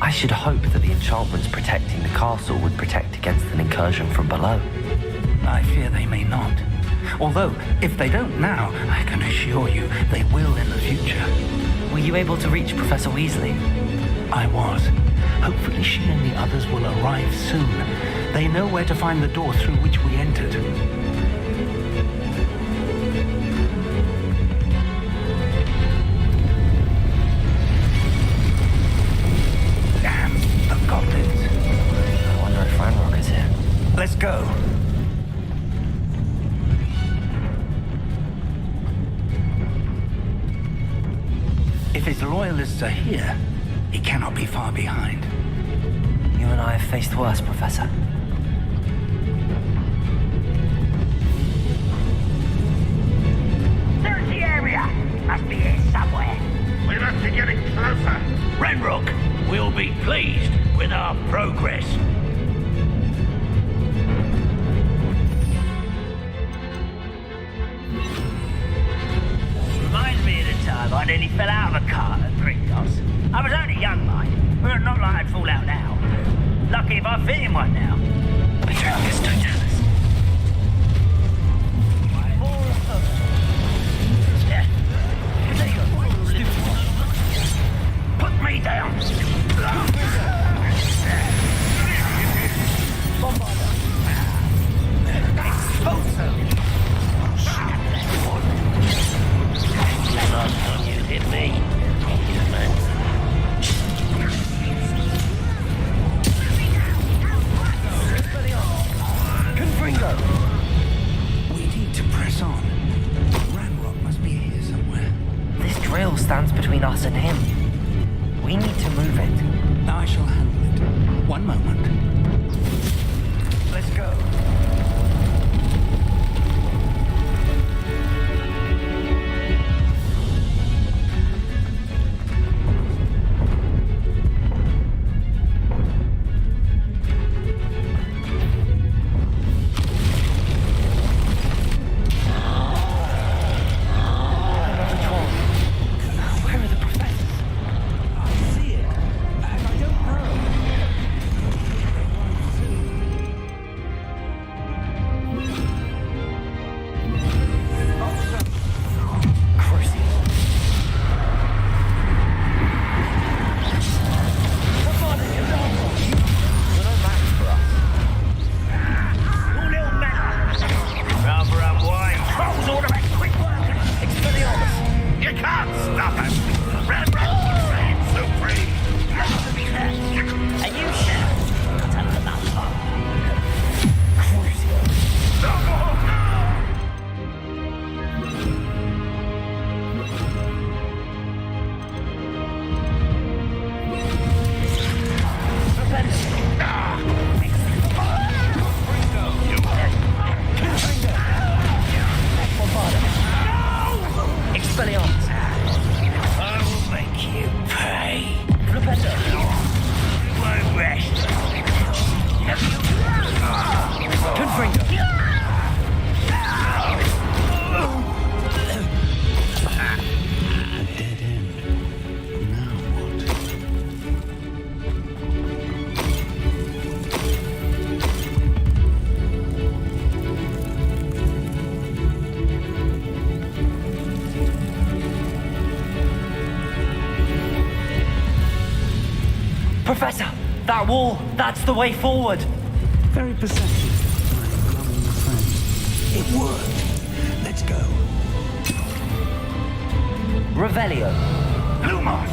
I should hope that the enchantments protecting the castle would protect against an incursion from below. I fear they may not. Although, if they don't now, I can assure you they will in the future. Were you able to reach Professor Weasley? I was. Hopefully she and the others will arrive soon. They know where to find the door through which we entered. Damn, the goblins. I wonder if Ranrock is here. Let's go. If his loyalists are here, he cannot be far behind. You and I have faced worse, Professor. Search the area! Must be here somewhere. We must be getting closer. Ranrock will be pleased with our progress. Reminds me of the time I nearly fell out of a cart at Gringotts. I was only young, mind, but not like I'd fall out now. Lucky if I fit in one now. Patronus, don't do this. Put me down! Last time you hit me, We need to press on. Ranrock must be here somewhere. This drill stands between us and him. We need to move it. I shall handle it. One moment. Let's go. Professor, that wall, that's the way forward. Very perceptive. It worked. Let's go. Revelio. Lumos!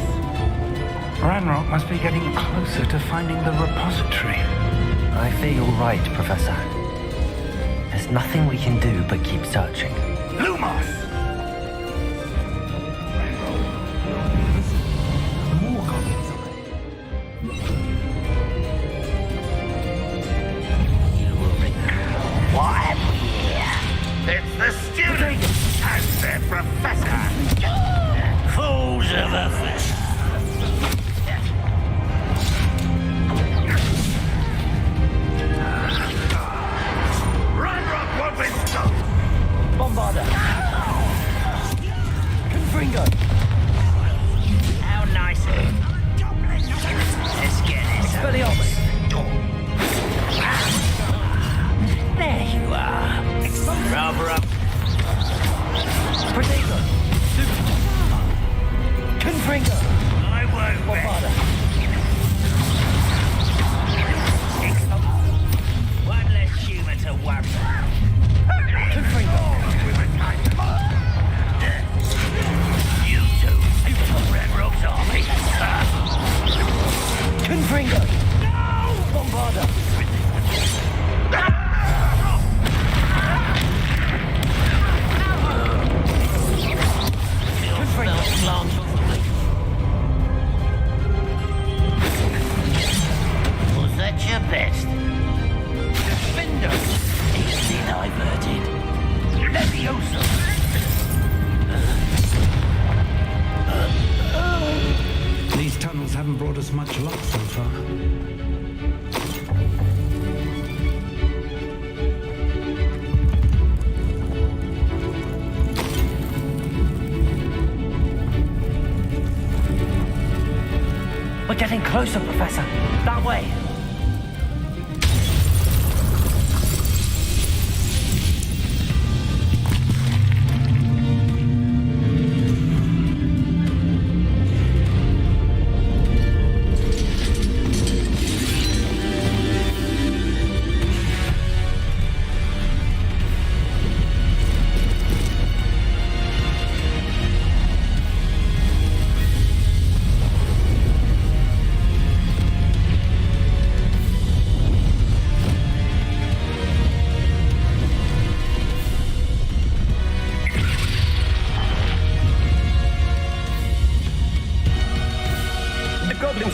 Ranrock must be getting closer to finding the repository. I fear you're right, Professor. There's nothing we can do but keep searching. Lumos! More goblins on it. What have we here? It's the students and their professor. fools of a fest. Ranrock won't be stopped. Bombarda. at your best. Defender. Easily diverted. Leviosa. These tunnels haven't brought us much luck so far. We're getting closer, Professor. That way.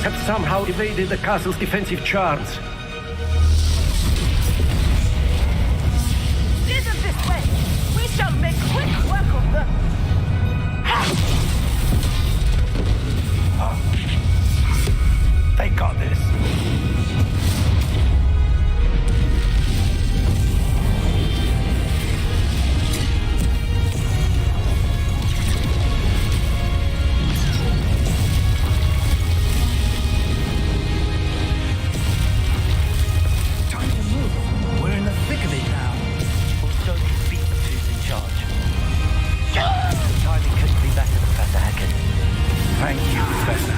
Have somehow evaded the castle's defensive charms. Isn't this way? We shall make quick work of them. They got this. Thank you, Professor.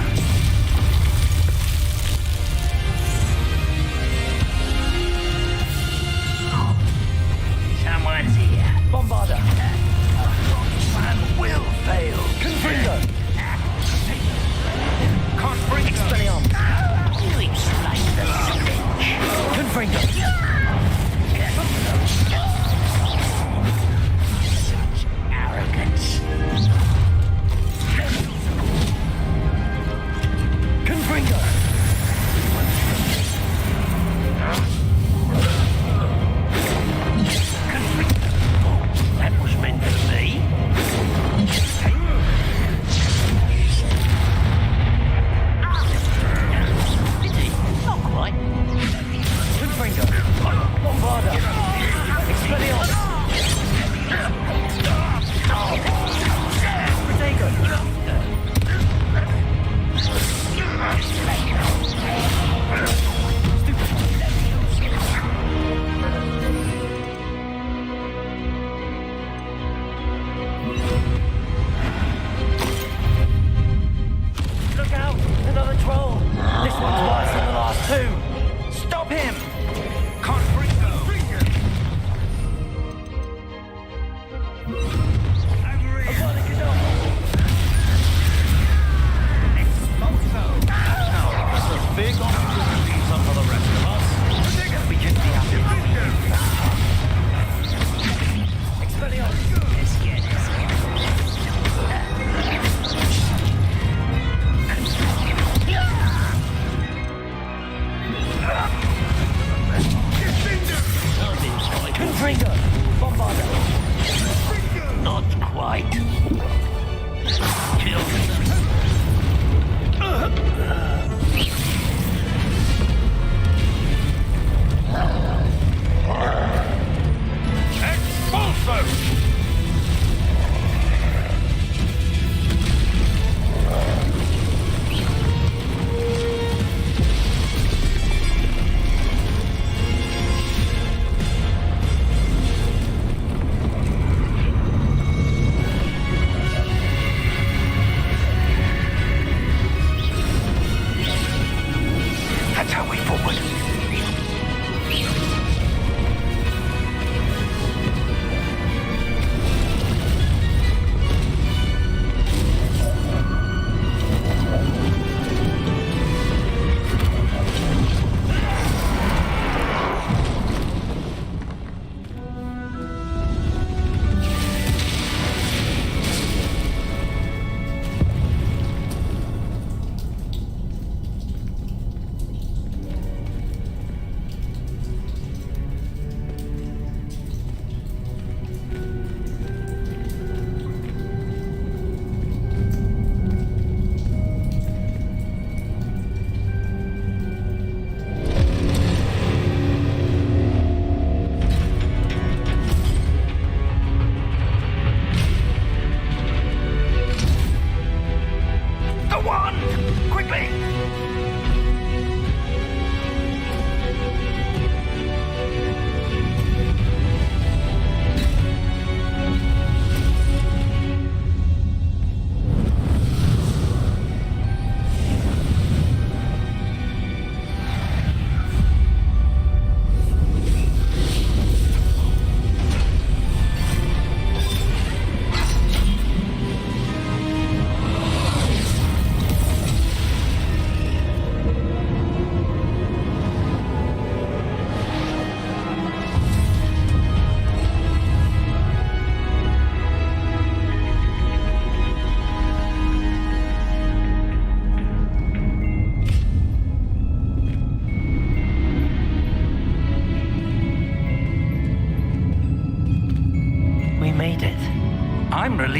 Someone's here. Bombarder. Plan will fail. Confringo. Can't bring Expelliarmus. You explain the stench. Confringo. Such arrogance. Confringo. That was meant for me. Did he? Not quite. Confringo.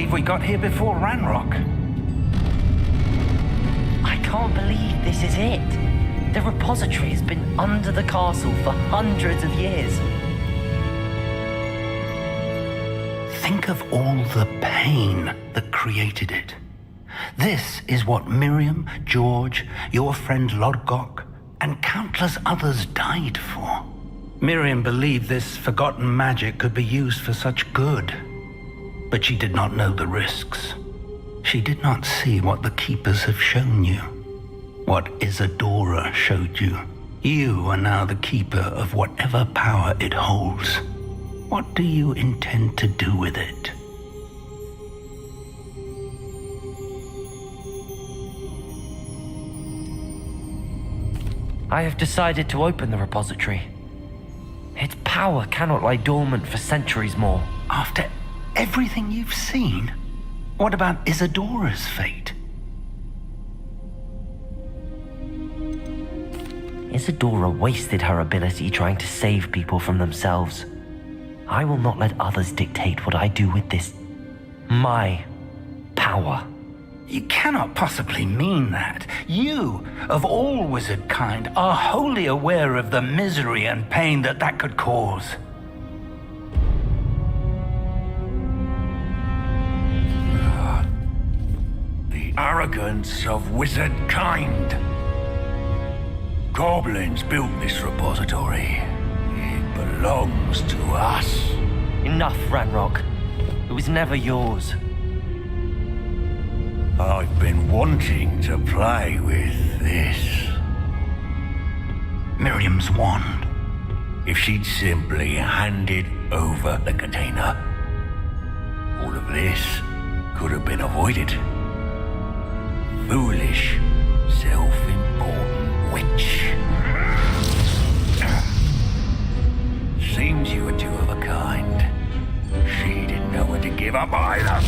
believe we got here before Ranrock. I can't believe this is it. The repository has been under the castle for hundreds of years. Think of all the pain that created it. This is what Miriam, George, your friend Lodgok, and countless others died for. Miriam believed this forgotten magic could be used for such good, but she did not know the risks. She did not see what the Keepers have shown you, what Isadora showed you. You are now the Keeper of whatever power it holds. What do you intend to do with it? I have decided to open the repository. Its power cannot lie dormant for centuries more. After everything you've seen, what about Isadora's fate? Isadora wasted her ability trying to save people from themselves. I will not let others dictate what I do with this. My power. You cannot possibly mean that. You, of all wizard kind, are wholly aware of the misery and pain that could cause. The arrogance of wizard kind. Goblins built this repository. It belongs to us. Enough, Ranrock. It was never yours. I've been wanting to play with this. Miriam's wand. If she'd simply handed over the container, all of this could have been avoided. Foolish, self-important witch. Seems you were two of a kind. She didn't know when to give up either.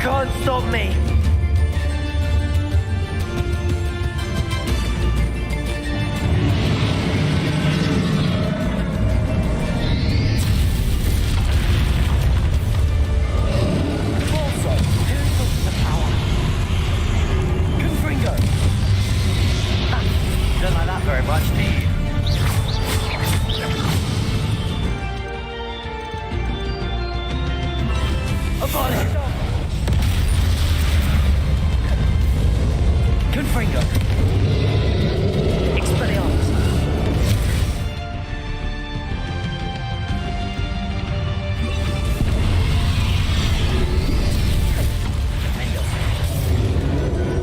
can't stop me. Also, who took the power? Confringo! Confringo. Expelliarmus.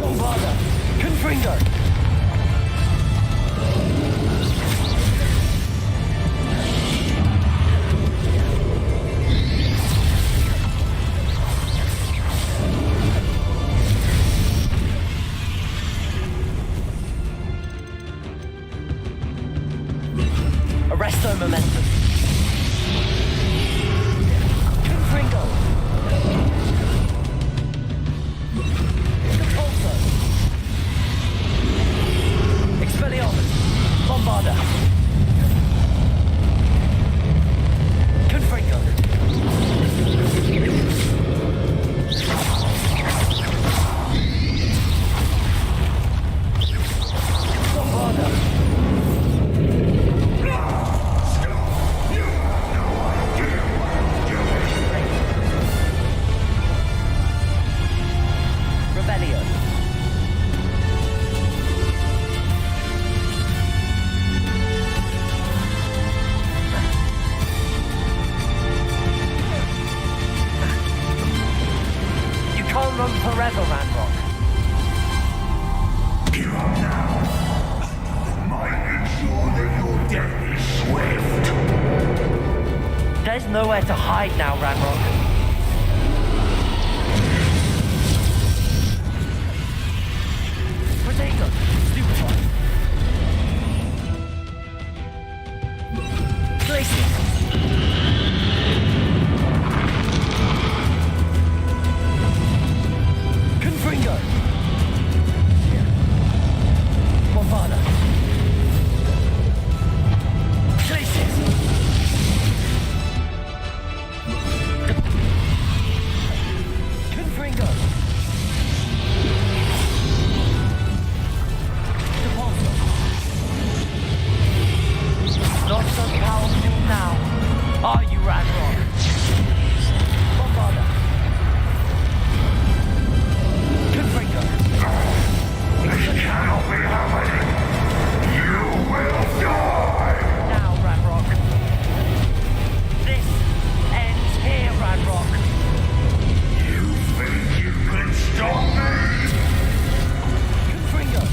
Bombarda. Confringo. Arresto momentum. Confringo. Repulso. Expelliarmus. Bombarda. Confringo. Bombarda. Rebellion. You can't run forever, Ranrock. Give up now. Might ensure that your death is swift. There's nowhere to hide now, Ranrock. Potato. Stupefy. Glacier. Confringo. Bombarda. Glacier. Confringo. Repulso. Not so powerful now, are you, Ranrock? Bombarda. Confringo. This cannot be happening. You will die. Now, Ranrock. This ends here, Ranrock. You think you can stop me? Confringo.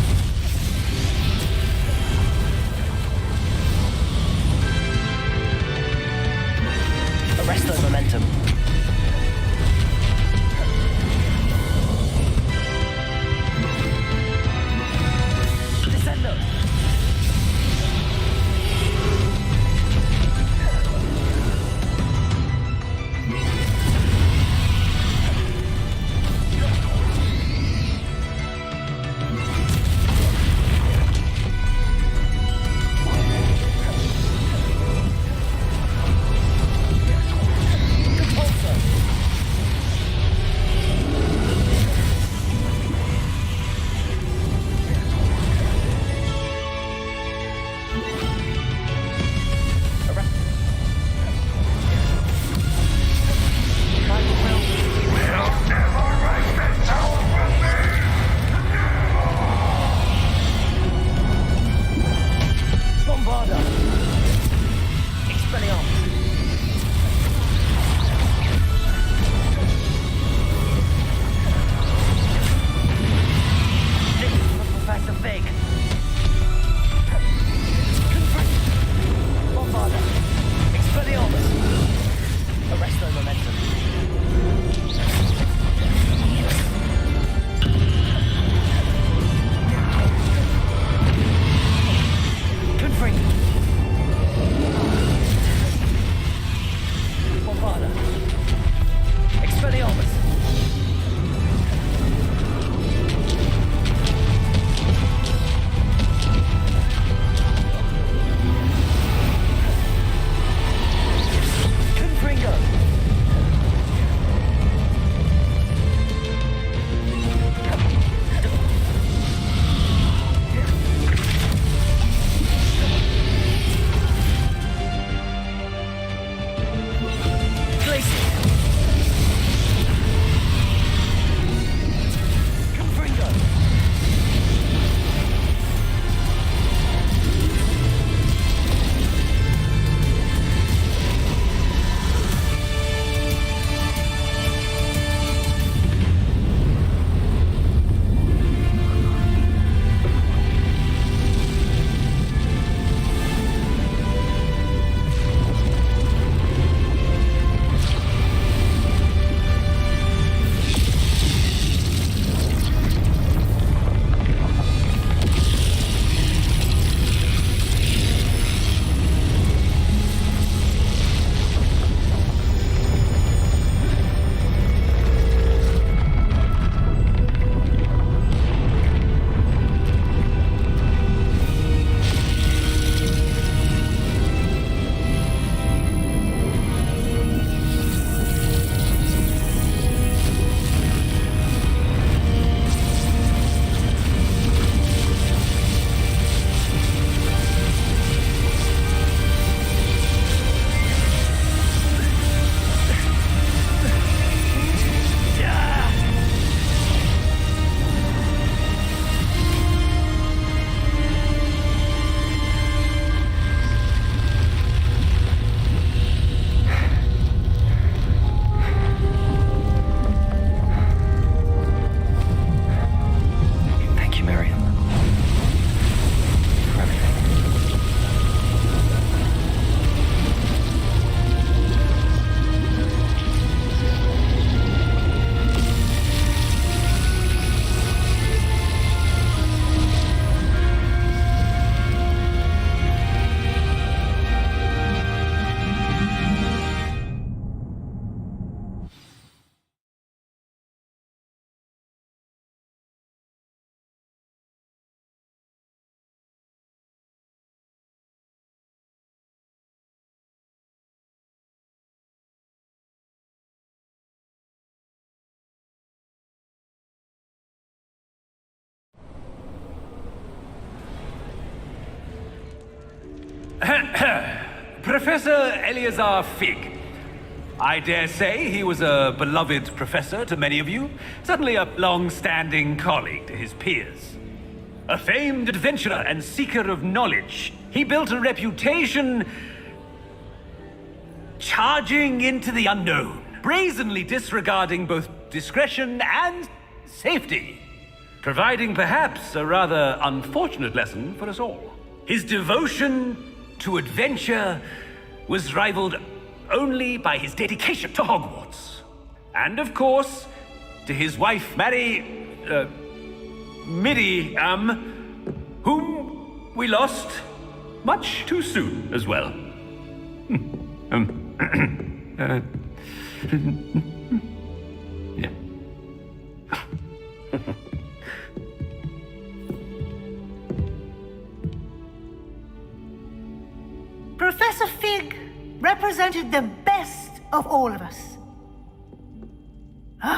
Arresto momentum. Descendo. Repulso. We'll never write this out from me. Bombarda. Expelliarmus. This is for Professor Fig. Confringo. Bombarda. Expelliarmus. Arresto momentum. Confringo. Bombarda. Expelliarmus. Confringo. Glacier. Professor Eleazar Fig. I dare say he was a beloved professor to many of you, certainly a long-standing colleague to his peers. A famed adventurer and seeker of knowledge, he built a reputation charging into the unknown, brazenly disregarding both discretion and safety, providing perhaps a rather unfortunate lesson for us all. His devotion to adventure was rivaled only by his dedication to Hogwarts. And of course, to his wife, whom we lost much too soon as well. Yeah. Professor Fig represented the best of all of us.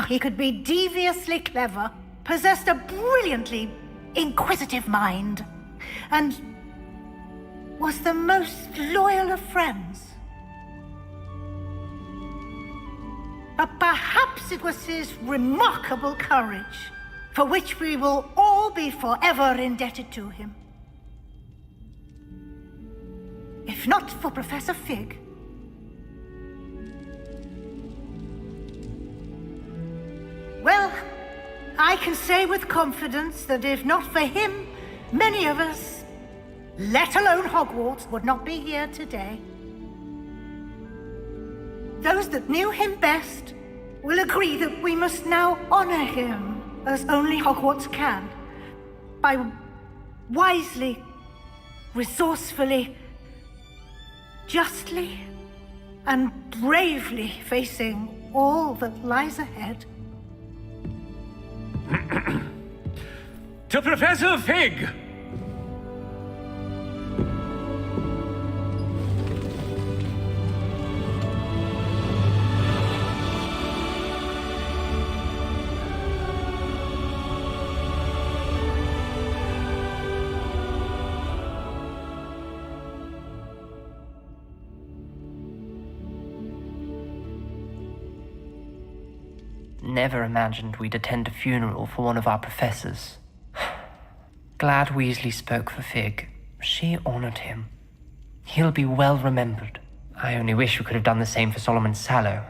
He could be deviously clever, possessed a brilliantly inquisitive mind, and was the most loyal of friends. But perhaps it was his remarkable courage, for which we will all be forever indebted to him. If not for Professor Fig, well, I can say with confidence that if not for him, many of us, let alone Hogwarts, would not be here today. Those that knew him best will agree that we must now honor him as only Hogwarts can, by wisely, resourcefully, justly, and bravely facing all that lies ahead. To Professor Fig! Never imagined we'd attend a funeral for one of our professors. Glad Weasley spoke for Fig. She honored him. He'll be well remembered. I only wish we could have done the same for Solomon Sallow.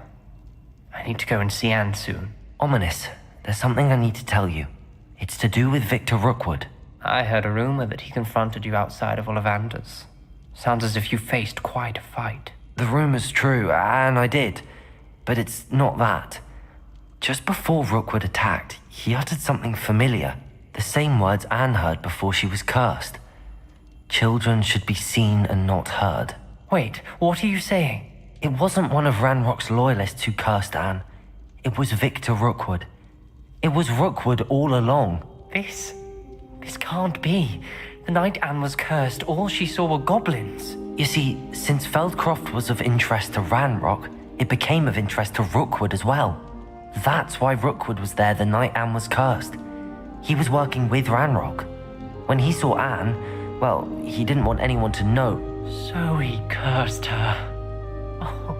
I need to go and see Anne soon. Ominous, there's something I need to tell you. It's to do with Victor Rookwood. I heard a rumor that he confronted you outside of Ollivander's. Sounds as if you faced quite a fight. The rumor's true, and I did. But it's not that. Just before Rookwood attacked, he uttered something familiar. The same words Anne heard before she was cursed. Children should be seen and not heard. Wait, what are you saying? It wasn't one of Ranrock's loyalists who cursed Anne. It was Victor Rookwood. It was Rookwood all along. This can't be. The night Anne was cursed, all she saw were goblins. You see, since Feldcroft was of interest to Ranrock, it became of interest to Rookwood as well. That's why Rookwood was there the night Anne was cursed. He was working with Ranrock. When he saw Anne, well, he didn't want anyone to know. So he cursed her. Oh,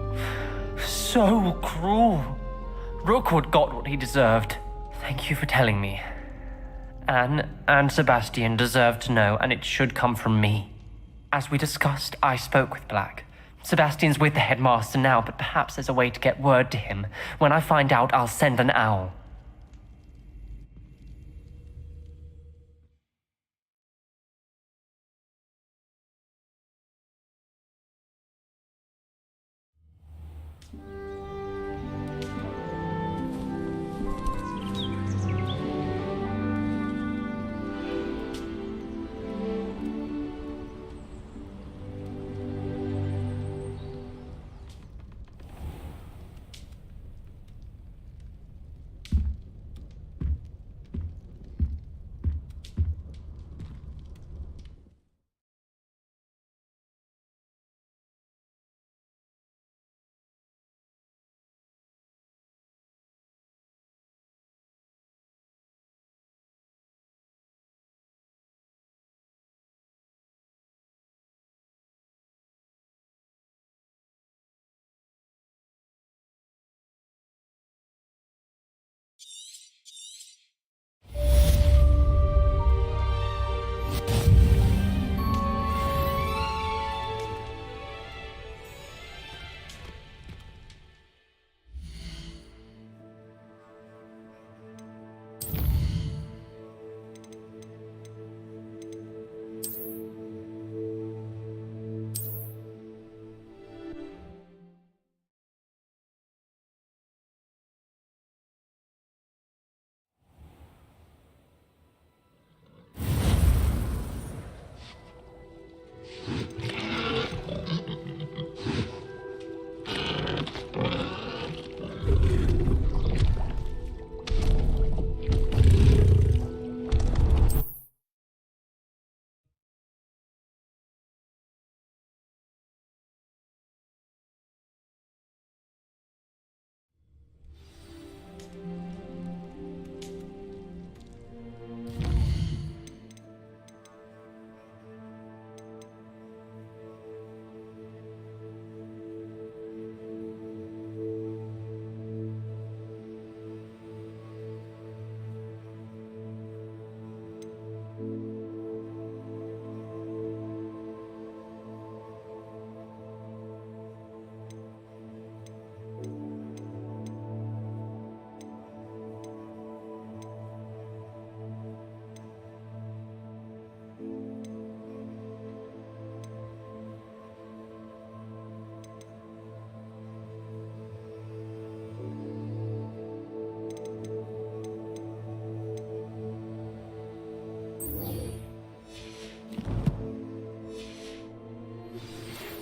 so cruel. Rookwood got what he deserved. Thank you for telling me. Anne and Sebastian deserve to know, and it should come from me. As we discussed, I spoke with Black. Sebastian's with the headmaster now, but perhaps there's a way to get word to him. When I find out, I'll send an owl.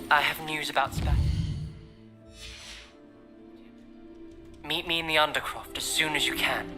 I have news about Sebastian. Meet me in the Undercroft as soon as you can.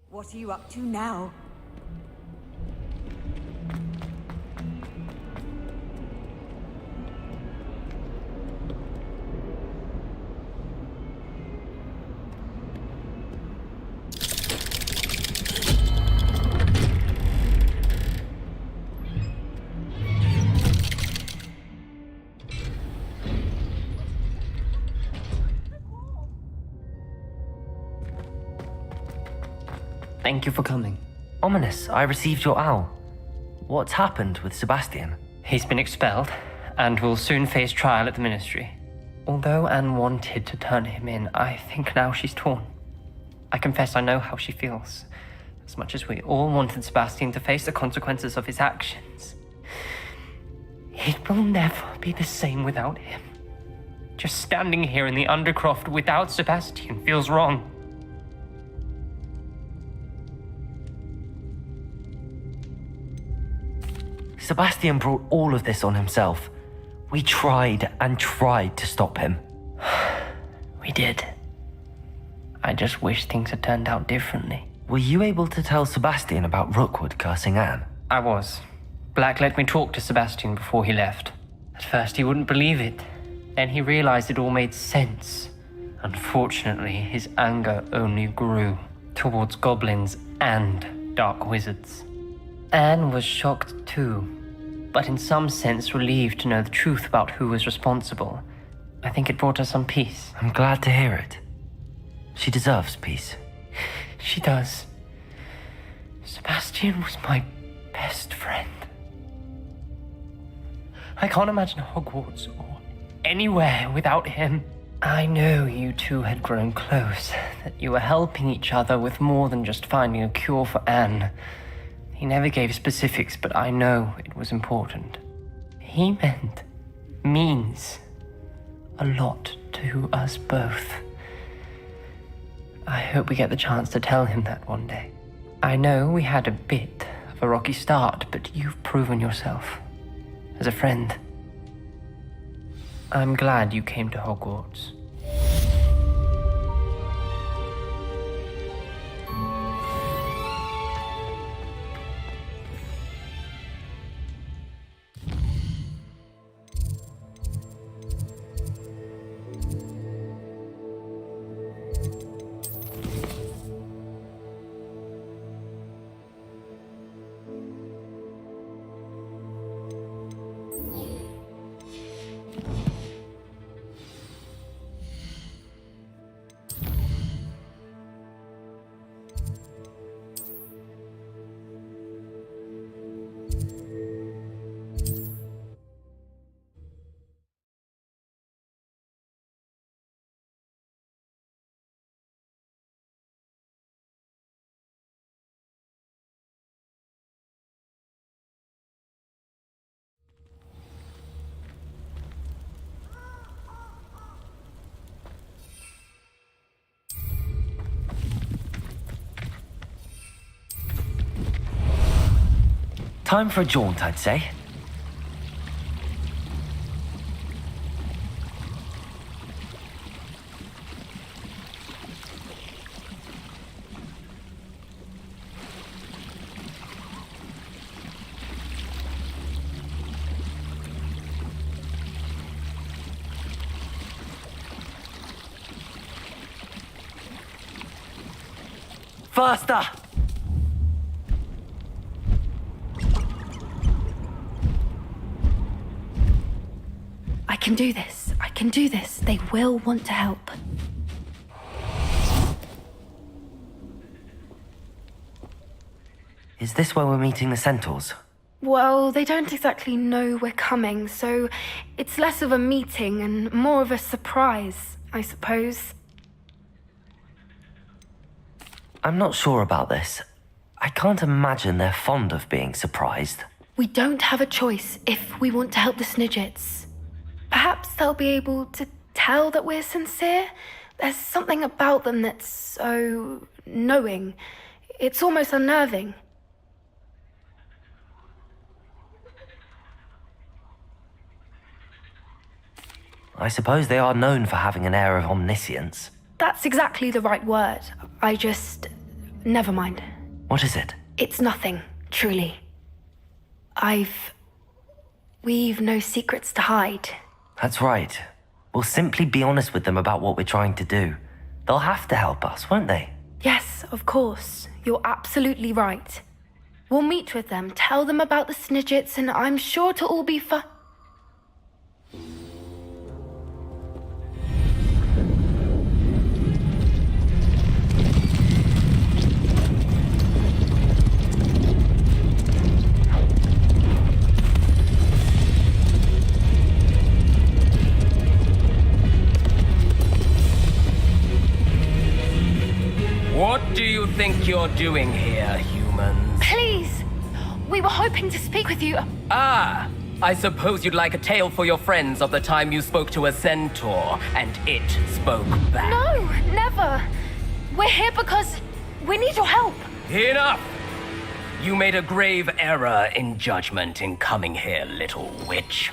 What are you up to now? Thank you for coming. Ominous, I received your owl. What's happened with Sebastian? He's been expelled, and will soon face trial at the Ministry. Although Anne wanted to turn him in, I think now she's torn. I confess I know how she feels. As much as we all wanted Sebastian to face the consequences of his actions, it will never be the same without him. Just standing here in the Undercroft without Sebastian feels wrong. Sebastian brought all of this on himself. We tried and tried to stop him. We did. I just wish things had turned out differently. Were you able to tell Sebastian about Rookwood cursing Anne? I was. Black let me talk to Sebastian before he left. At first he wouldn't believe it. Then he realized it all made sense. Unfortunately, his anger only grew towards goblins and dark wizards. Anne was shocked too, but in some sense relieved to know the truth about who was responsible. I think it brought her some peace. I'm glad to hear it. She deserves peace. She does. Sebastian was my best friend. I can't imagine Hogwarts or anywhere without him. I know you two had grown close, that you were helping each other with more than just finding a cure for Anne. He never gave specifics, but I know it was important. He means a lot to us both. I hope we get the chance to tell him that one day. I know we had a bit of a rocky start, but you've proven yourself as a friend. I'm glad you came to Hogwarts. Time for a jaunt, I'd say. Faster! I can do this. I can do this. They will want to help. Is this where we're meeting the centaurs? Well, they don't exactly know we're coming, so it's less of a meeting and more of a surprise, I suppose. I'm not sure about this. I can't imagine they're fond of being surprised. We don't have a choice if we want to help the Snidgets. Perhaps they'll be able to tell that we're sincere. There's something about them that's so knowing. It's almost unnerving. I suppose they are known for having an air of omniscience. That's exactly the right word. Never mind. What is it? It's nothing, truly. We've no secrets to hide. That's right. We'll simply be honest with them about what we're trying to do. They'll have to help us, won't they? Yes, of course. You're absolutely right. We'll meet with them, tell them about the Snidgets, and I'm sure to all be fine. What do you think you're doing here, humans? Please! We were hoping to speak with you. Ah! I suppose you'd like a tale for your friends of the time you spoke to a centaur, and it spoke back. No, never. We're here because we need your help. Enough! You made a grave error in judgment in coming here, little witch.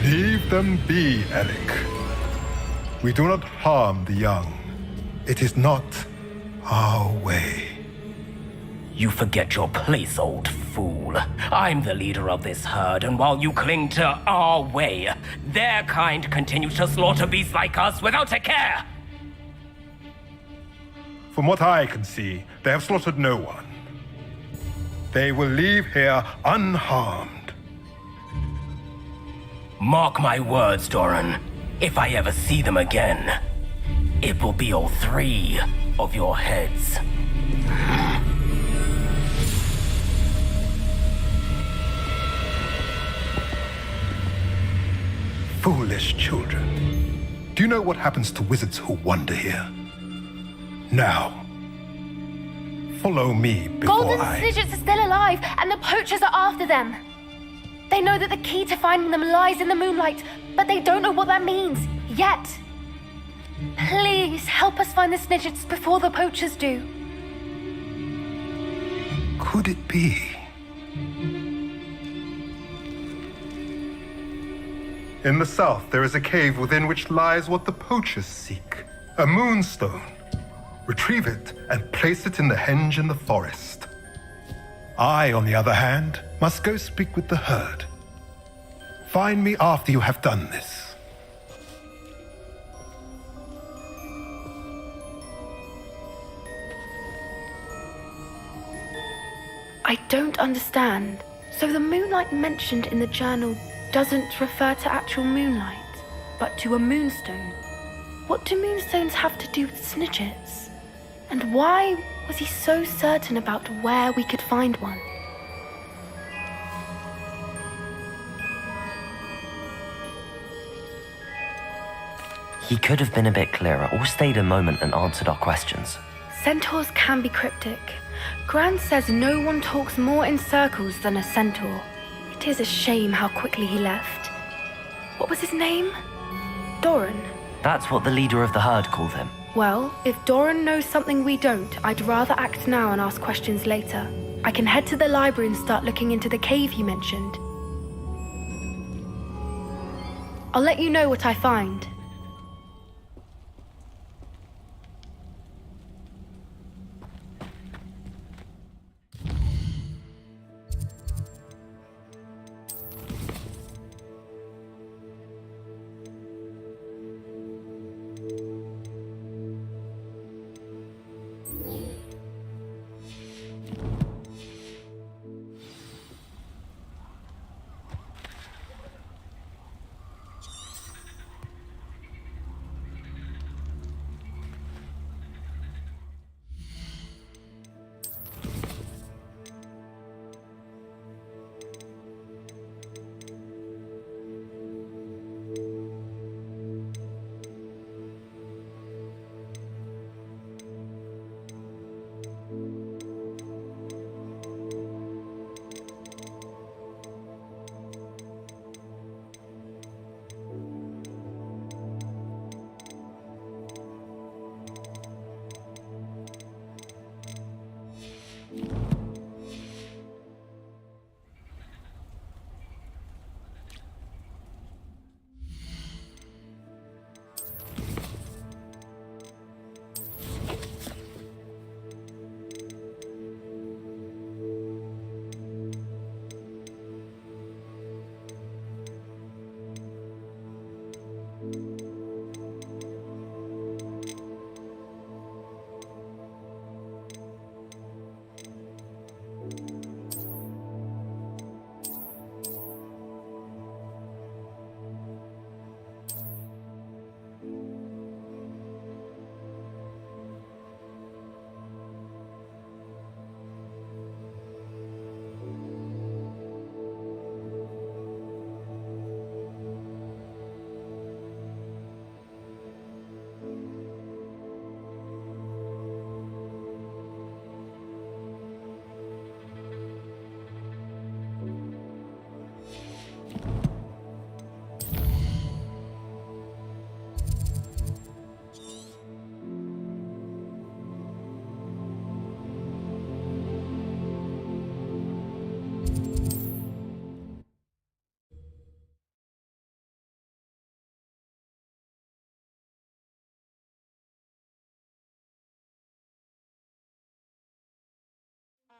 Leave them be, Alec. We do not harm the young. It is not our way. You forget your place, old fool. I'm the leader of this herd, and while you cling to our way, their kind continue to slaughter beasts like us without a care. From what I can see, they have slaughtered no one. They will leave here unharmed. Mark my words, Doran. If I ever see them again, it will be all 3 of your heads. Foolish children. Do you know what happens to wizards who wander here? Now, follow me before Golden Snidgets are still alive, and the poachers are after them. They know that the key to finding them lies in the moonlight, but they don't know what that means, yet. Please, help us find the Snidgets before the poachers do. Could it be? In the south, there is a cave within which lies what the poachers seek. A moonstone. Retrieve it and place it in the henge in the forest. I, on the other hand, must go speak with the herd. Find me after you have done this. I don't understand. So the moonlight mentioned in the journal doesn't refer to actual moonlight, but to a moonstone. What do moonstones have to do with Snidgets? And why was he so certain about where we could find one? He could have been a bit clearer, or stayed a moment and answered our questions. Centaurs can be cryptic. Gran says no one talks more in circles than a centaur. It is a shame how quickly he left. What was his name? Doran. That's what the leader of the herd called him. Well, if Doran knows something we don't, I'd rather act now and ask questions later. I can head to the library and start looking into the cave you mentioned. I'll let you know what I find.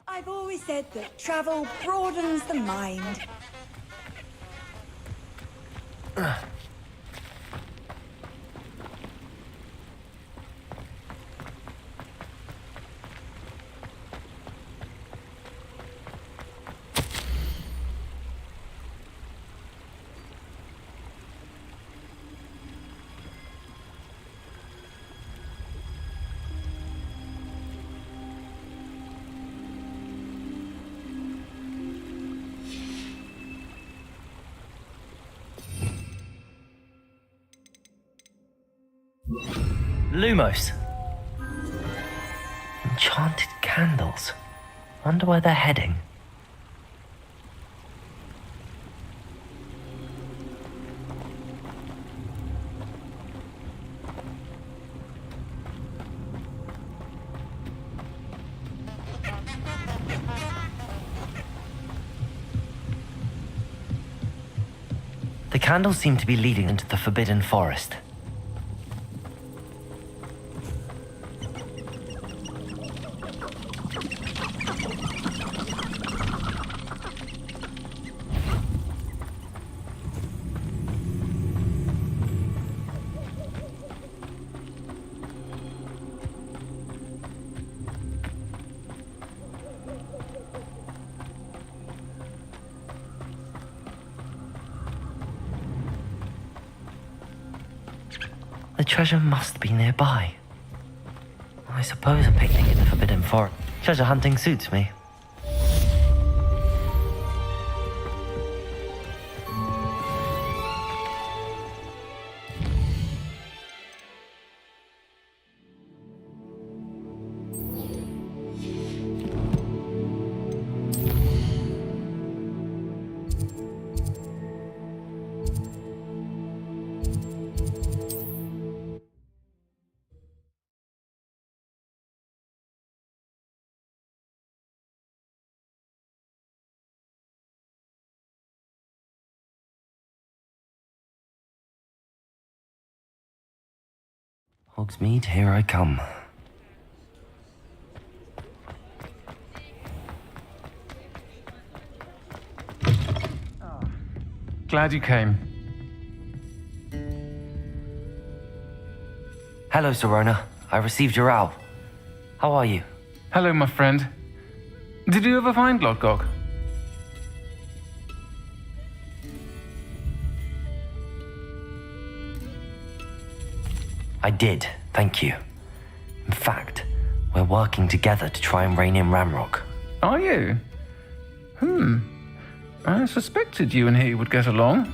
I've always said that travel broadens the mind. Lumos. Enchanted candles. Wonder where they're heading. The candles seem to be leading into the Forbidden Forest. The treasure must be nearby. I suppose a picnic in the Forbidden Forest. Treasure hunting suits me. Hogsmeade, here I come. Glad you came. Hello, Serona. I received your owl. How are you? Hello, my friend. Did you ever find Lodgok? I did, thank you. In fact, we're working together to try and rein in Ranrock. Are you? I suspected you and he would get along.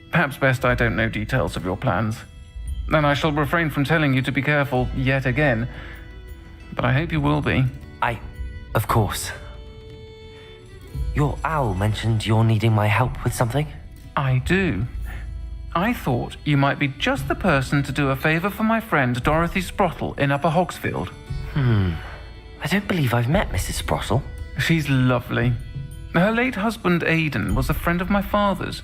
Perhaps best I don't know details of your plans. And I shall refrain from telling you to be careful yet again. But I hope you will be. Of course. Your owl mentioned you're needing my help with something? I do. I thought you might be just the person to do a favor for my friend Dorothy Sprottle in Upper Hogsfield. I don't believe I've met Mrs. Sprottle. She's lovely. Her late husband Aidan was a friend of my father's.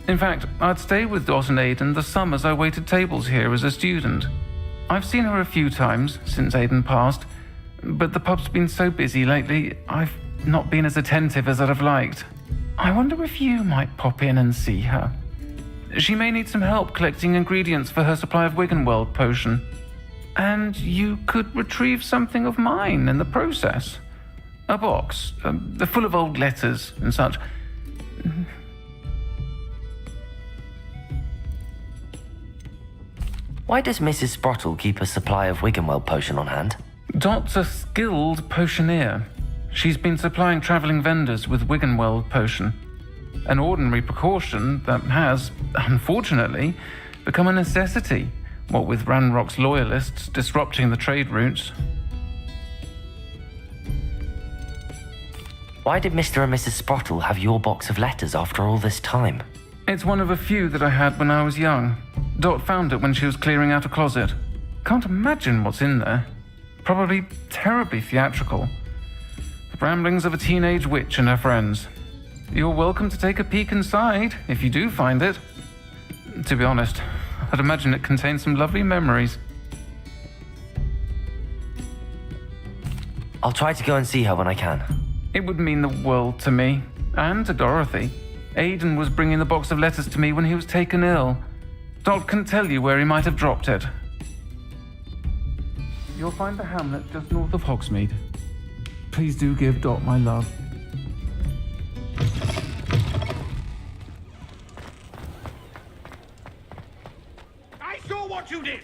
In fact, I'd stayed with Dot and Aidan the summers I waited tables here as a student. I've seen her a few times since Aidan passed, but the pub's been so busy lately, I've not been as attentive as I'd have liked. I wonder if you might pop in and see her. She may need some help collecting ingredients for her supply of Wiggenweld potion. And you could retrieve something of mine in the process. A box, full of old letters and such. Why does Mrs. Sprottle keep a supply of Wiggenweld potion on hand? Dot's a skilled potioneer. She's been supplying traveling vendors with Wiggenweld potion. An ordinary precaution that has, unfortunately, become a necessity, what with Ranrock's loyalists disrupting the trade routes. Why did Mr. and Mrs. Sprottle have your box of letters after all this time? It's one of a few that I had when I was young. Dot found it when she was clearing out a closet. Can't imagine what's in there. Probably terribly theatrical. The ramblings of a teenage witch and her friends. You're welcome to take a peek inside, if you do find it. To be honest, I'd imagine it contains some lovely memories. I'll try to go and see her when I can. It would mean the world to me, and to Dorothy. Aidan was bringing the box of letters to me when he was taken ill. Dot can tell you where he might have dropped it. You'll find the hamlet just north of Hogsmeade. Please do give Dot my love. I saw what you did!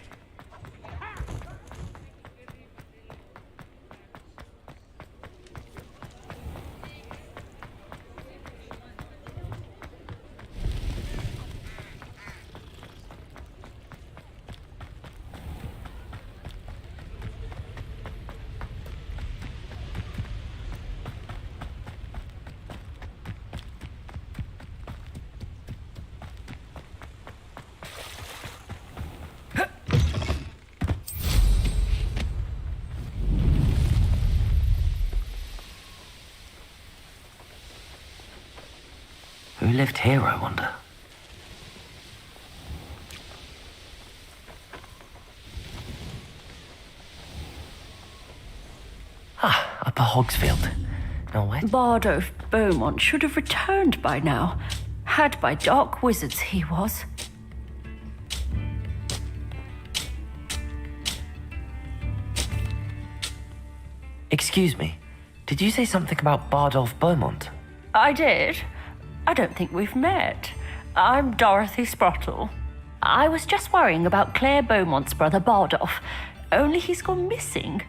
Who lived here, I wonder? Upper Hogsfield. Now where? Bardolph Beaumont should have returned by now. Had by dark wizards he was. Excuse me, did you say something about Bardolph Beaumont? I did. I don't think we've met. I'm Dorothy Sprottle. I was just worrying about Claire Beaumont's brother Bardolph, only he's gone missing.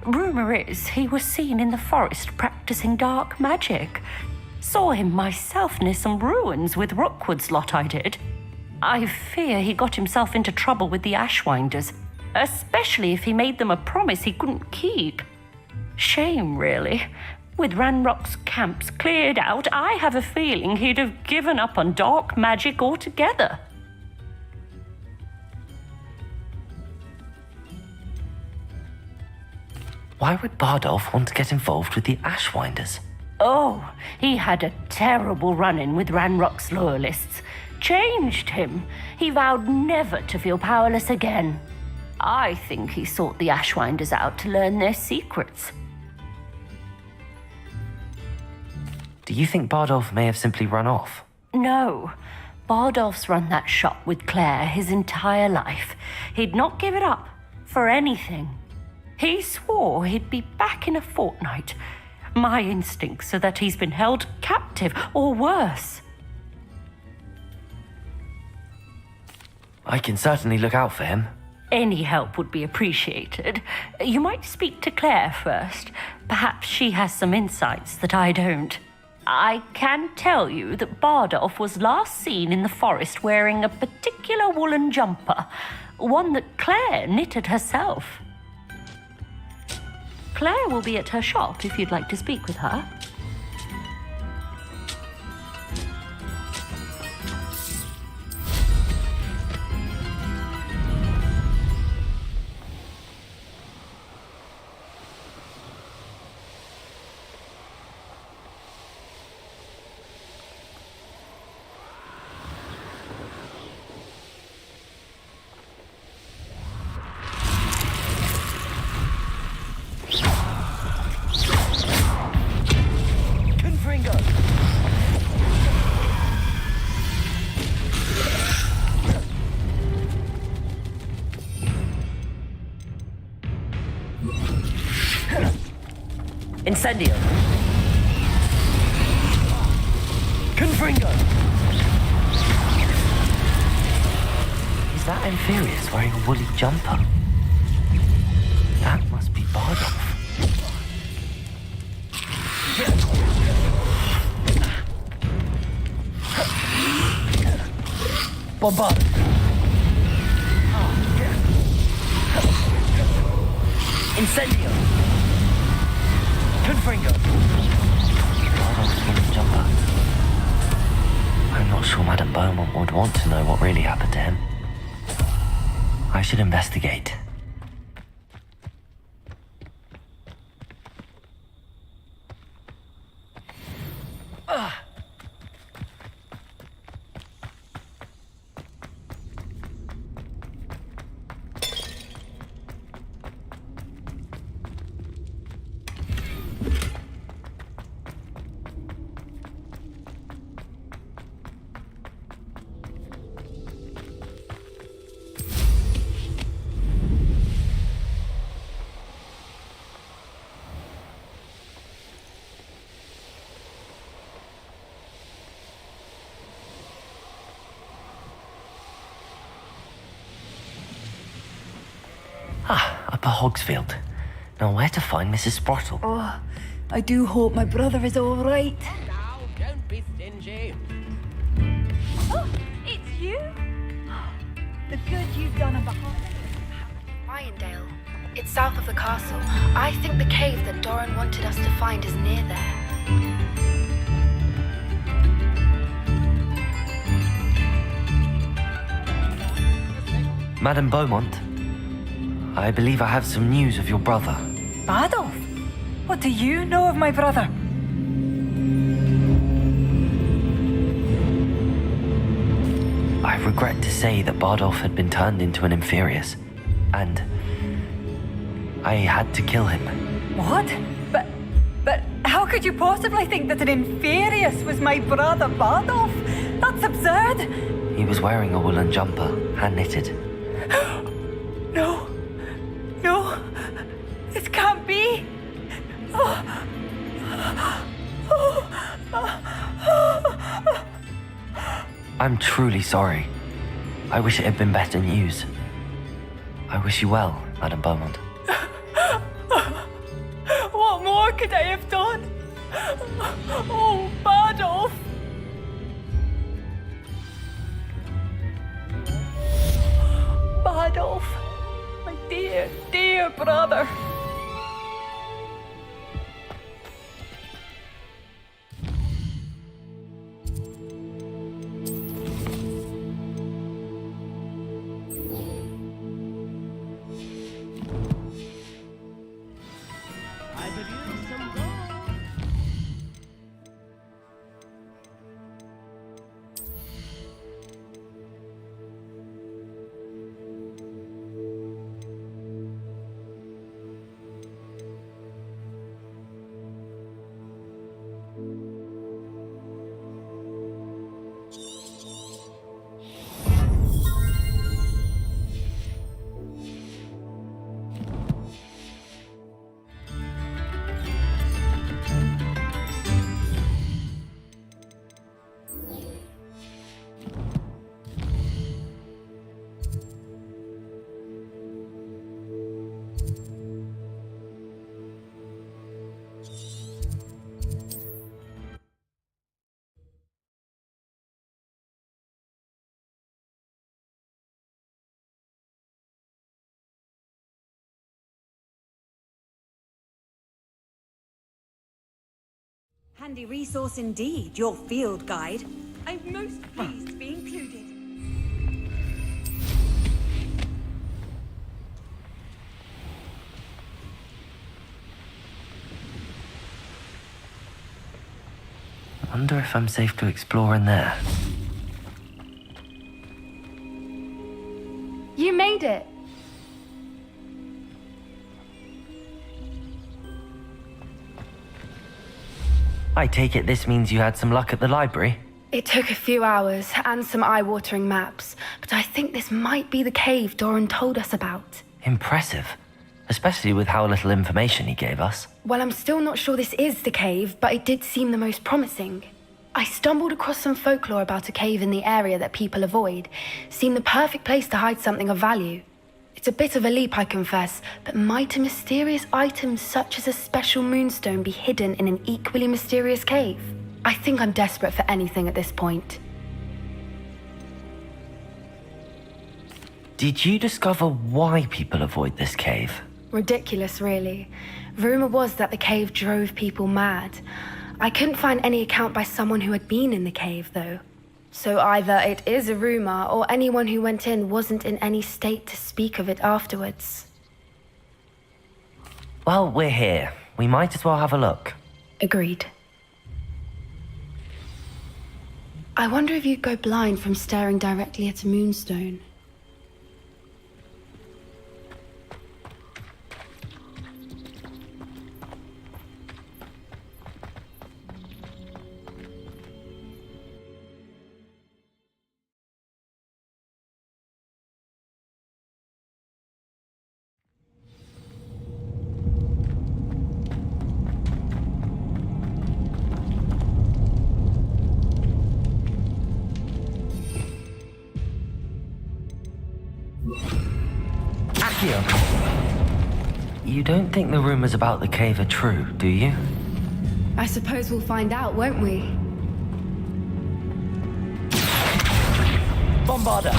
Rumour is he was seen in the forest practicing dark magic. Saw him myself near some ruins with Rookwood's lot I did. I fear he got himself into trouble with the Ashwinders, especially if he made them a promise he couldn't keep. Shame, really. With Ranrock's camps cleared out, I have a feeling he'd have given up on dark magic altogether. Why would Bardolph want to get involved with the Ashwinders? Oh, he had a terrible run-in with Ranrock's loyalists. Changed him. He vowed never to feel powerless again. I think he sought the Ashwinders out to learn their secrets. Do you think Bardolph may have simply run off? No. Bardolph's run that shop with Claire his entire life. He'd not give it up for anything. He swore he'd be back in a fortnight. My instincts are that he's been held captive, or worse. I can certainly look out for him. Any help would be appreciated. You might speak to Claire first. Perhaps she has some insights that I don't. I can tell you that Bardolph was last seen in the forest wearing a particular woolen jumper, one that Claire knitted herself. Claire will be at her shop if you'd like to speak with her. Incendio! Confringo! Is that Inferius wearing a woolly jumper? That must be Bardolph. Bombard! Incendio! Confringo! Bardolph's woolly jumper. I'm not sure Madame Beaumont would want to know what really happened to him. I should investigate. Upper Hogsfield. Now where to find Mrs. Sprottle? Oh, I do hope my brother is all right. Now, don't be stingy. Oh, it's you? The good you've done on behalf Ryandale. It's south of the castle. I think the cave that Doran wanted us to find is near there. Madame Beaumont, I believe I have some news of your brother. Adolf? What do you know of my brother? I regret to say that Bardolph had been turned into an Inferius, and I had to kill him. What? But how could you possibly think that an Inferius was my brother Bardolph? That's absurd! He was wearing a woolen jumper, hand-knitted. No. No. This can't be. I'm truly sorry. I wish it had been better news. I wish you well, Madame Beaumont. What more could I have done? Oh, Bardolph! Bardolph, my dear, dear brother. Handy resource indeed, your field guide. I'm most pleased to be included. I wonder if I'm safe to explore in there. You made it! I take it this means you had some luck at the library? It took a few hours and some eye-watering maps, but I think this might be the cave Doran told us about. Impressive. Especially with how little information he gave us. Well, I'm still not sure this is the cave, but it did seem the most promising. I stumbled across some folklore about a cave in the area that people avoid. Seemed the perfect place to hide something of value. It's a bit of a leap, I confess, but might a mysterious item such as a special moonstone be hidden in an equally mysterious cave? I think I'm desperate for anything at this point. Did you discover why people avoid this cave? Ridiculous, really. Rumor was that the cave drove people mad. I couldn't find any account by someone who had been in the cave, though. So either it is a rumor, or anyone who went in wasn't in any state to speak of it afterwards. Well, we're here. We might as well have a look. Agreed. I wonder if you'd go blind from staring directly at a moonstone. Accio! You don't think the rumors about the cave are true, do you? I suppose we'll find out, won't we? Bombarder!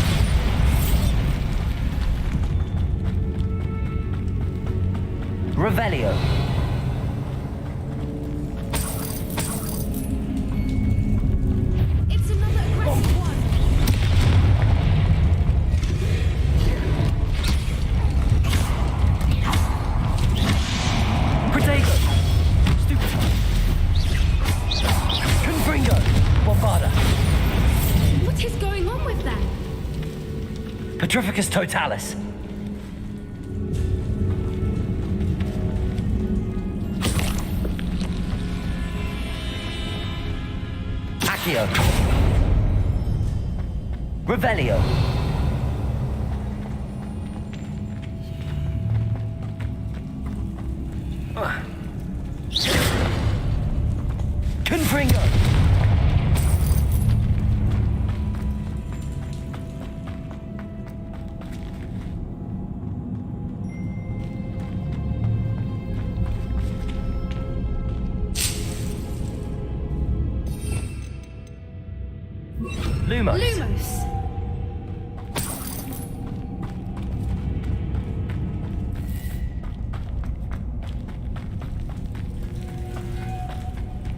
Revelio. It's another aggressive one. Protego! Stupid. Confringo! Bombarder! What is going on with them? Petrificus totalis! Accio. Revelio. Confringo! Lumos. Lumos.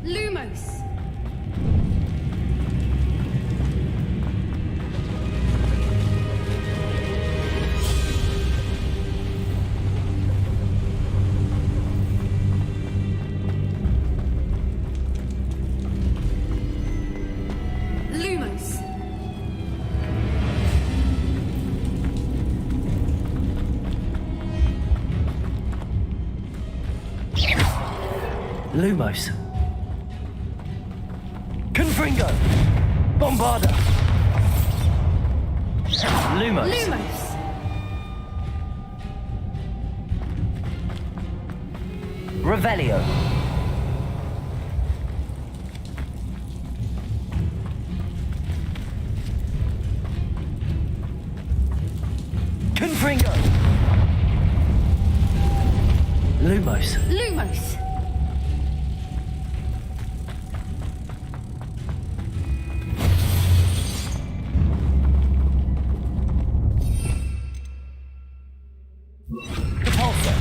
Lumos. Lumos. Lumos. Confringo! Bombarder! Lumos. Lumos. Revelio. Confringo! Lumos. Lumos. Repulsor.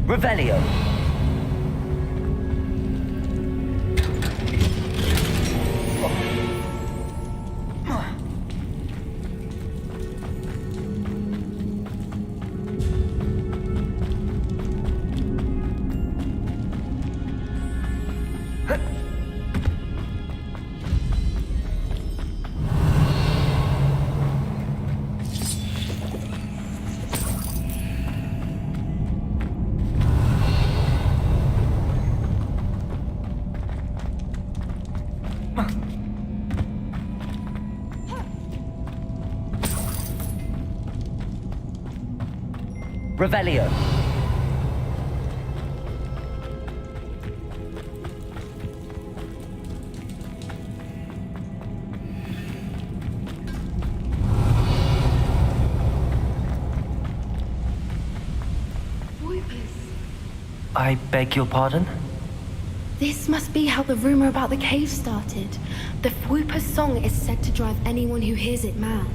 Revelio. Revelio. I beg your pardon? This must be how the rumor about the cave started. The Whooper's song is said to drive anyone who hears it mad.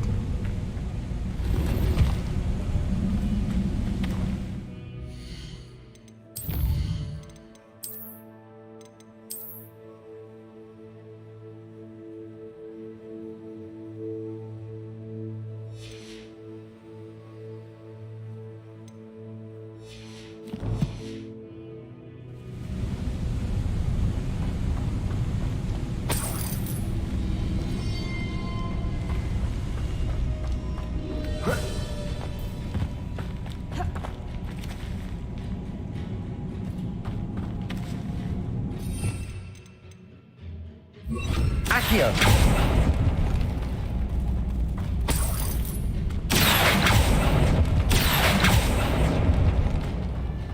Accio!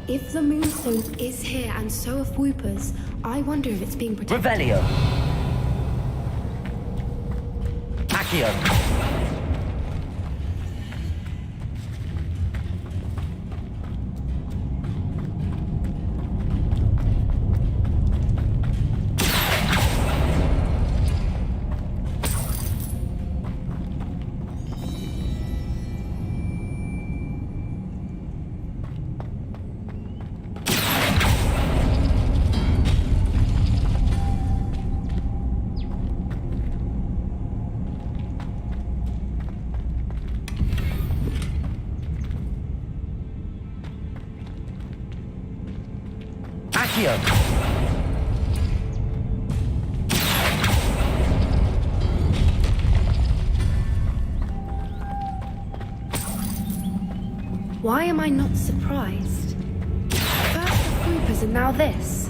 If the Moonstone is here and so are Whoopers, I wonder if it's being protected. Revelio! Accio! Accio! Why am I not surprised? First the Whoopers and now this.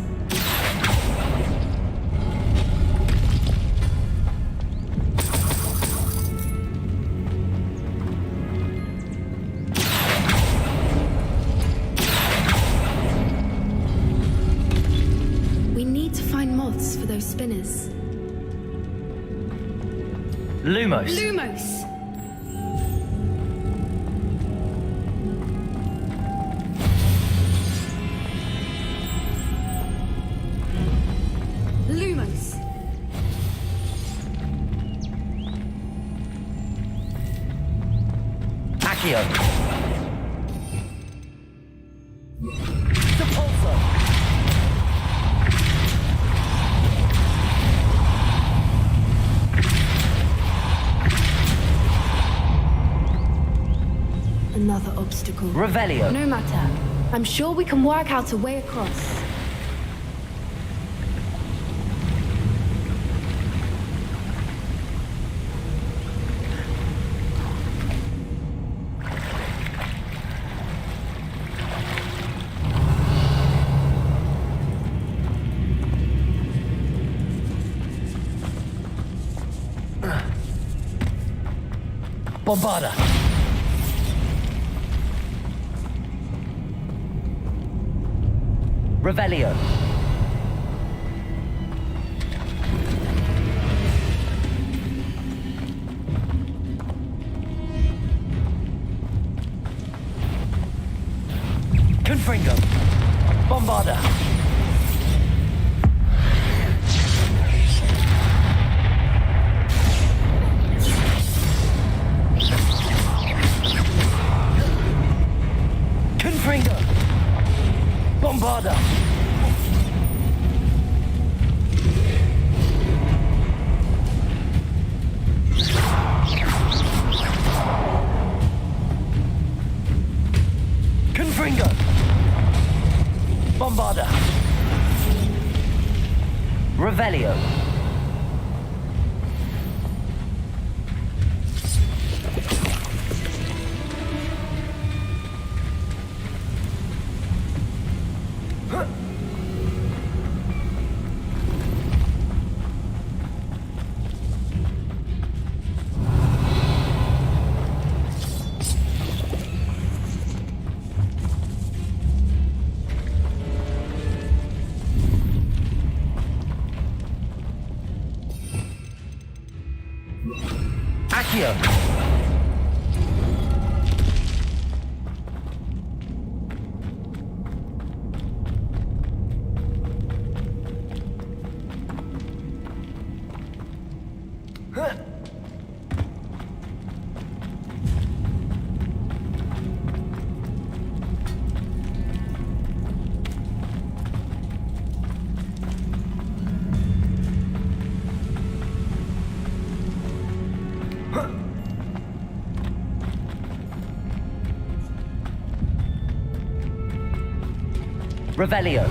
We need to find moths for those spinners. Lumos! Lumos! Lumos! Accio! Depulso! Another obstacle. Revelio! No matter. I'm sure we can work out a way across. Bombarda! Revelio! Confringo! Bombarda! Confringo! Bombarda! Confringo! Bombarda! Revelio! Accio! Revelio!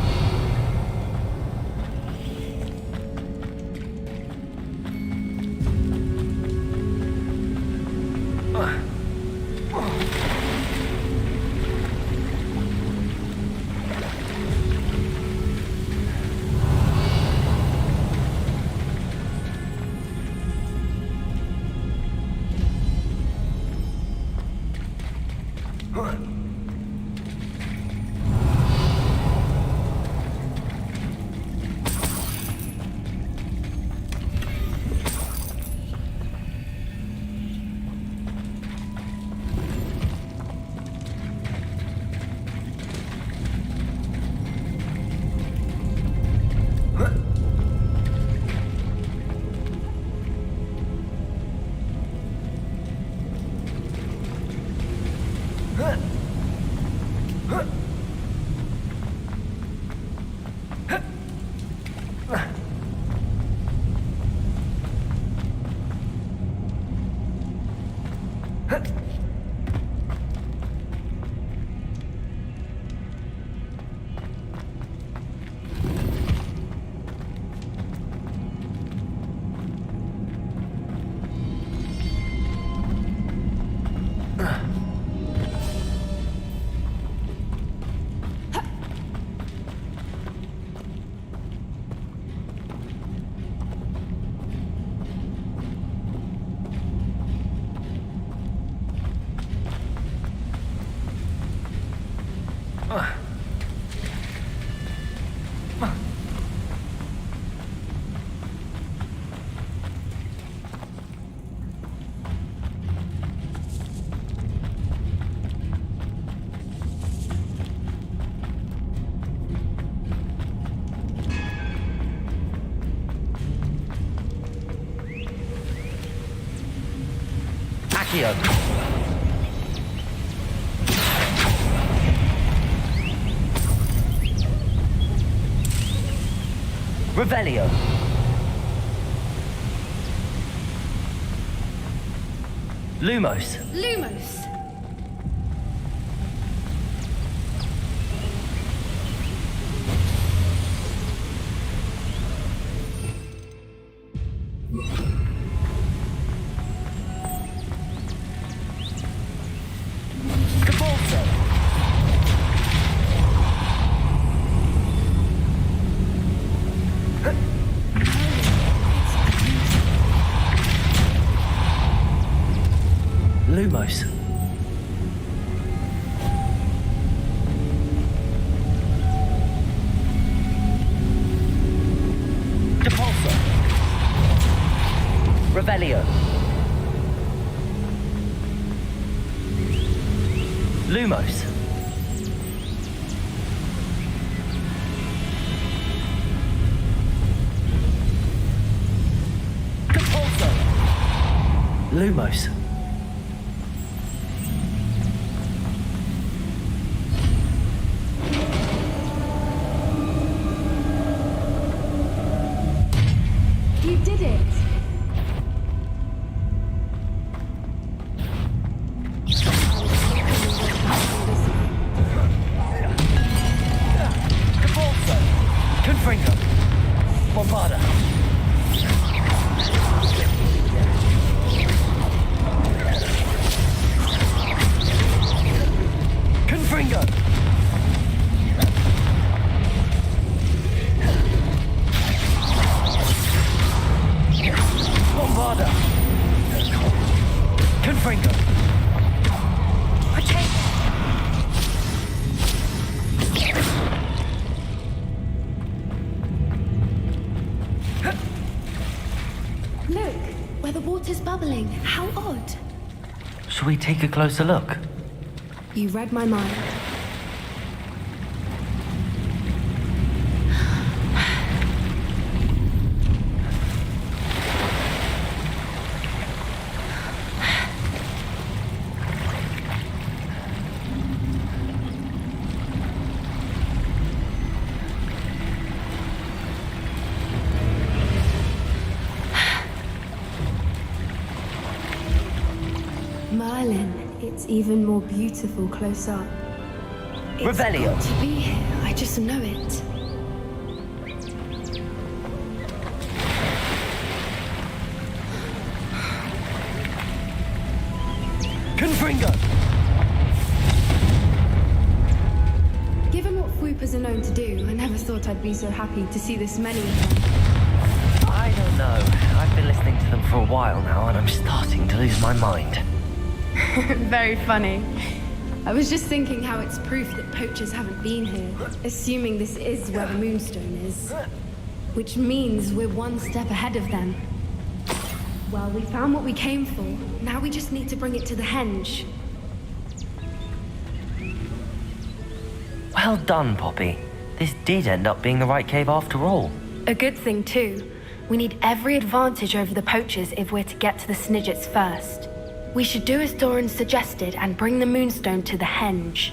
Accio. Revelio. Lumos. Lumos. Lumos. Depulso. Revelio. Lumos. Depulso. Lumos. You did it! Depulso. Confringo. Bombarda. Confringo. Bombarda. Confringo. Potato. Look, where the water's bubbling. How odd. Shall we take a closer look? You read my mind. Merlin, it's even more beautiful close up. It's Revelio. got to be here, I just know it. Confringo. Given what Fwoopers are known to do, I never thought I'd be so happy to see this many of them. I don't know. I've been listening to them for a while now, and I'm starting to lose my mind. Very funny. I was just thinking how it's proof that poachers haven't been here, assuming this is where the Moonstone is. Which means we're one step ahead of them. Well, we found what we came for. Now we just need to bring it to the henge. Well done, Poppy. This did end up being the right cave after all. A good thing, too. We need every advantage over the poachers if we're to get to the Snidgets first. We should do as Doran suggested and bring the Moonstone to the henge.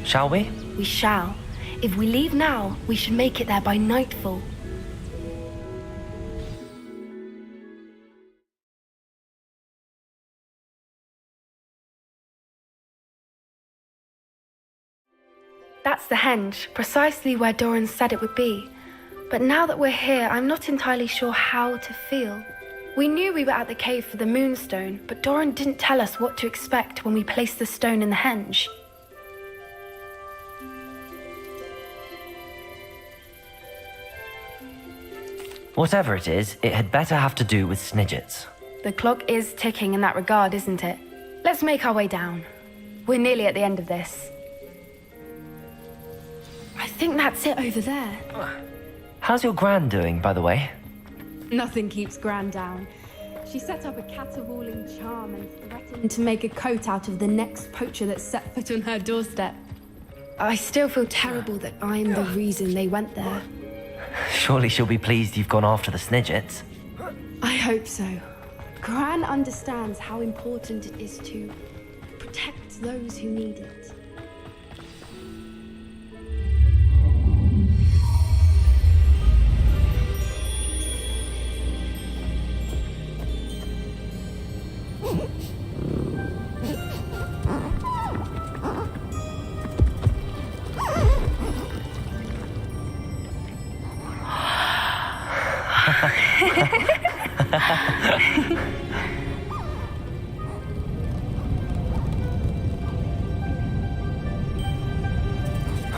Shall we? We shall. If we leave now, we should make it there by nightfall. That's the henge, precisely where Doran said it would be. But now that we're here, I'm not entirely sure how to feel. We knew we were at the cave for the Moonstone, but Doran didn't tell us what to expect when we placed the stone in the henge. Whatever it is, it had better have to do with Snidgets. The clock is ticking in that regard, isn't it? Let's make our way down. We're nearly at the end of this. I think that's it over there. How's your gran doing, by the way? Nothing keeps Gran down. She set up a caterwauling charm and threatened to make a coat out of the next poacher that set foot on her doorstep. I still feel terrible that I'm the reason they went there. Surely she'll be pleased you've gone after the Snidgets. I hope so. Gran understands how important it is to protect those who need it.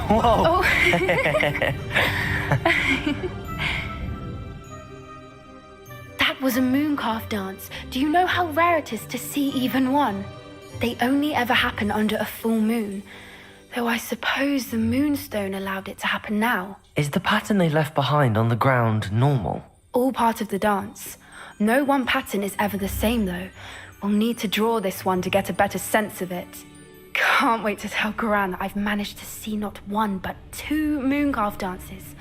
Whoa! That was a mooncalf dance. Do you know how rare it is to see even one? They only ever happen under a full moon. Though I suppose the Moonstone allowed it to happen now. Is the pattern they left behind on the ground normal? All part of the dance. No one pattern is ever the same, though. We'll need to draw this one to get a better sense of it. Can't wait to tell Gran that I've managed to see not one, but 2 mooncalf dances.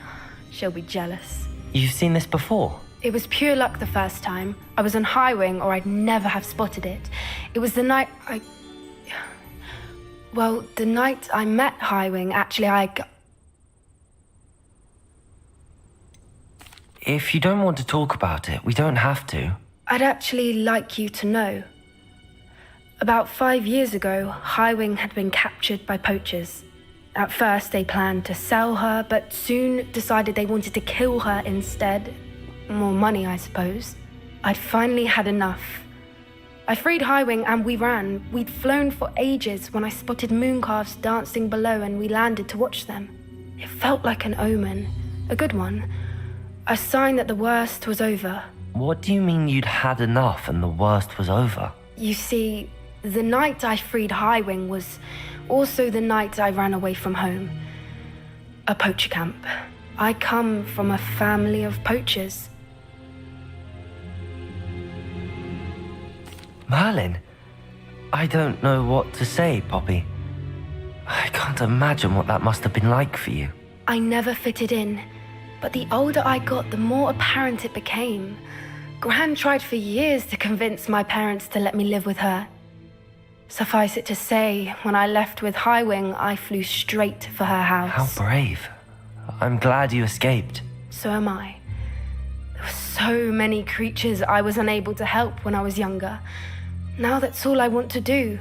She'll be jealous. You've seen this before? It was pure luck the first time. I was on Highwing, or I'd never have spotted it. It was the night the night I met Highwing, actually, If you don't want to talk about it, we don't have to. I'd actually like you to know. About 5 years ago, Highwing had been captured by poachers. At first, they planned to sell her, but soon decided they wanted to kill her instead. More money, I suppose. I'd finally had enough. I freed Highwing and we ran. We'd flown for ages when I spotted mooncalves dancing below and we landed to watch them. It felt like an omen. A good one. A sign that the worst was over. What do you mean you'd had enough and the worst was over? You see, the night I freed Highwing was also the night I ran away from home. A poacher camp. I come from a family of poachers. Merlin? I don't know what to say, Poppy. I can't imagine what that must have been like for you. I never fitted in, but the older I got, the more apparent it became. Gran tried for years to convince my parents to let me live with her. Suffice it to say, when I left with Highwing, I flew straight for her house. How brave. I'm glad you escaped. So am I. There were so many creatures I was unable to help when I was younger. Now that's all I want to do.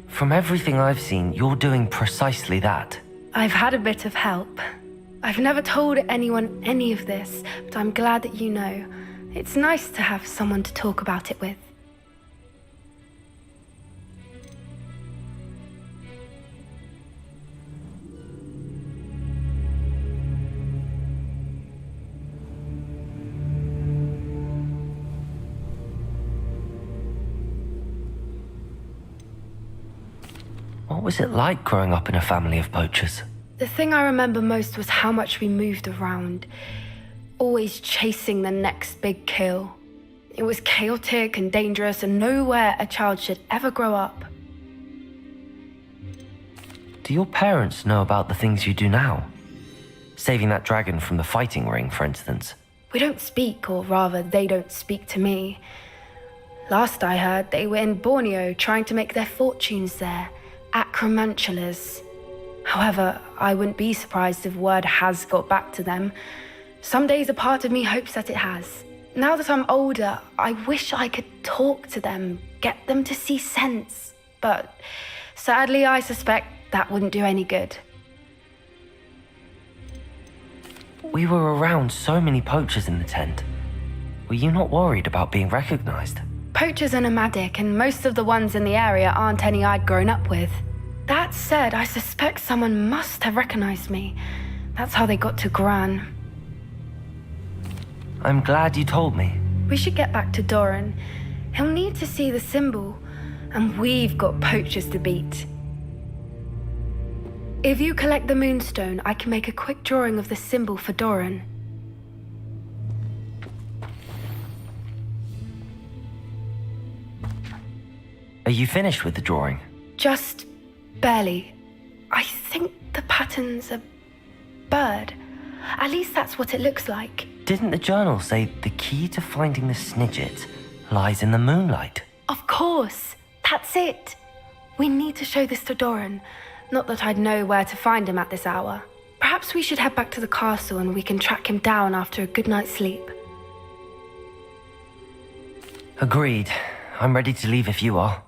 From everything I've seen, you're doing precisely that. I've had a bit of help. I've never told anyone any of this, but I'm glad that you know. It's nice to have someone to talk about it with. was it like growing up in a family of poachers? The thing I remember most was how much we moved around, always chasing the next big kill. It was chaotic and dangerous, and nowhere a child should ever grow up. Do your parents know about the things you do now? Saving that dragon from the fighting ring, for instance. We don't speak, or rather, they don't speak to me. Last I heard, they were in Borneo trying to make their fortunes there, acromantulas. However, I wouldn't be surprised if word has got back to them. Some days a part of me hopes that it has. Now that I'm older, I wish I could talk to them, get them to see sense. But sadly, I suspect that wouldn't do any good. We were around so many poachers in the tent. Were you not worried about being recognized? Poachers are nomadic, and most of the ones in the area aren't any I'd grown up with. That said, I suspect someone must have recognized me. That's how they got to Gran. I'm glad you told me. We should get back to Doran. He'll need to see the symbol, and we've got poachers to beat. If you collect the moonstone, I can make a quick drawing of the symbol for Doran. Are you finished with the drawing? Just barely. I think the pattern's a bird. At least that's what it looks like. Didn't the journal say the key to finding the Snidget lies in the moonlight? Of course. That's it. We need to show this to Doran. Not that I'd know where to find him at this hour. Perhaps we should head back to the castle and we can track him down after a good night's sleep. Agreed. I'm ready to leave if you are.